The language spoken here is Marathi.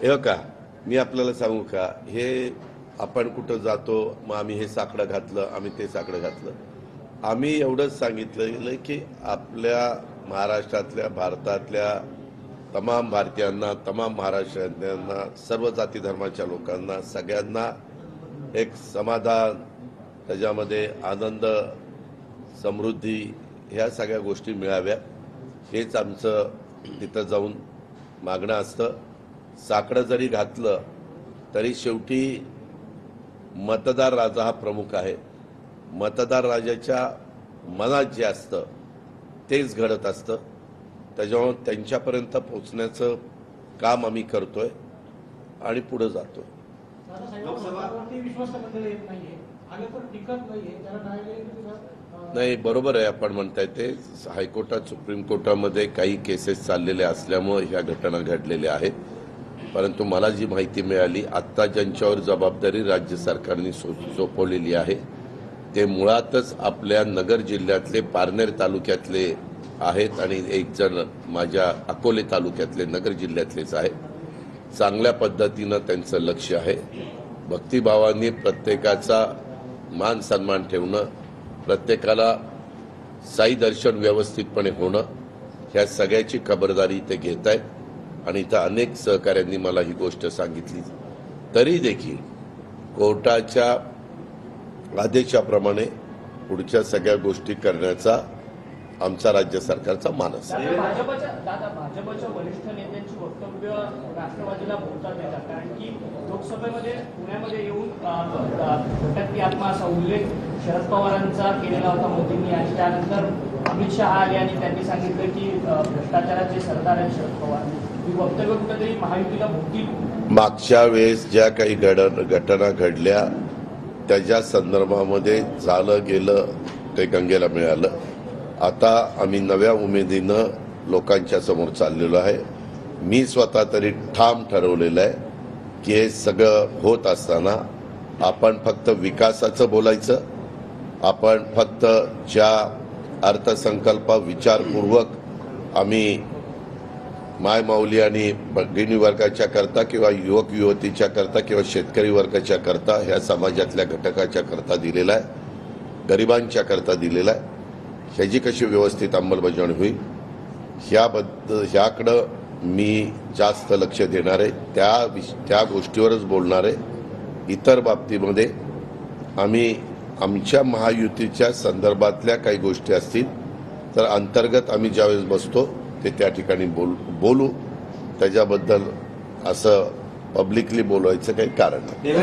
हे का मी आपल्याला सांगू का, हे आपण कुठं जातो मग आम्ही हे साकडं घातलं, आम्ही ते साकडं घातलं. आम्ही एवढंच सांगितलं की आपल्या महाराष्ट्रातल्या, भारतातल्या तमाम भारतीयांना, तमाम महाराष्ट्रीयांना, सर्व जाती धर्माच्या लोकांना, सगळ्यांना एक समाधान, त्याच्यामध्ये आनंद, समृद्धी ह्या सगळ्या गोष्टी मिळाव्या, हेच आमचं तिथं जाऊन मागणं असतं. साकडं जरी घातलं तरी शेवटी मतदार राजा हा प्रमुख आहे. मतदार राजाच्या मनात जे असतं तेच घडत असतं. त्याच्यामुळे त्यांच्यापर्यंत पोहोचण्याचं काम आम्ही करतोय आणि पुढे जातोय. नाही, बरोबर आहे आपण म्हणताय ते. हायकोर्टात, सुप्रीम कोर्टामध्ये काही केसेस चाललेल्या असल्यामुळे ह्या घटना घडलेल्या आहेत. परंतु मला जी माहिती मिळाली, आत्ता ज्यांच्यावर जबाबदारी राज्य सरकारने सोपवलेली आहे ते मुळातच आपल्या नगर जिल्ह्यातले, पारनेर तालुक्यातले आहेत आणि एक जण माझ्या अकोले तालुक्यातले, नगर जिल्ह्यातलेच आहेत. चांगल्या पद्धतीनं त्यांचं लक्ष आहे. भक्तिभावांनी प्रत्येकाचा मान सन्मान ठेवणं, प्रत्येकाला साई दर्शन व्यवस्थितपणे होणं, ह्या सगळ्याची खबरदारी ते घेत आहेत. आणि इथं अनेक सहकाऱ्यांनी मला ही गोष्ट सांगितली. तरी देखील कोर्टाच्या आदेशाप्रमाणे पुढच्या सगळ्या गोष्टी करण्याचा आमचा राज्य सरकारचा मानस आहे. भाजपच्या वरिष्ठ नेत्यांची वक्तव्य राष्ट्रवादीला बोलतात येतात, कारण की लोकसभेमध्ये पुण्यामध्ये येऊन भटकती आत्मा असा उल्लेख शरद पवारांचा केलेला होता मोदींनी, आणि त्यानंतर अमित शहा आले आणि त्यांनी सांगितलं की भ्रष्टाचाराचे सरदार आहेत शरद पवार. ही वक्तव्य कुठेतरी महायुतीला भोगतील. मागच्या वेळेस ज्या काही घटना घडल्या त्याच्या संदर्भामध्ये झालं गेलं ते गंगेला मिळालं. आता आम्ही नव्या उमेदीनं लोकांच्या समोर चाललेलो आहे. मी स्वतः तरी ठाम ठरवलेलं आहे की हे सगळं होत असताना आपण फक्त विकासाचं बोलायचं. आपण फक्त ज्या अर्थसंकल्प विचारपूर्वक आम्ही मायमाऊली आणि भगिनी वर्गाच्या करता किंवा युवक युवतीच्या करता किंवा शेतकरी वर्गाच्या करता, ह्या समाजातल्या घटकाच्या करता दिलेला आहे, गरिबांच्या करता दिलेला आहे, ह्याची कशी व्यवस्थित अंमलबजावणी होईल ह्याकडं मी जास्त लक्ष देणार आहे. त्या गोष्टीवरच बोलणार आहे. इतर बाबतीमध्ये आम्ही आमच्या महायुतीच्या संदर्भातल्या काही गोष्टी असतील तर अंतर्गत आम्ही ज्यावेळेस बसतो ते त्या ठिकाणी बोलू. त्याच्याबद्दल असं पब्लिकली बोलवायचं काही कारण नाही.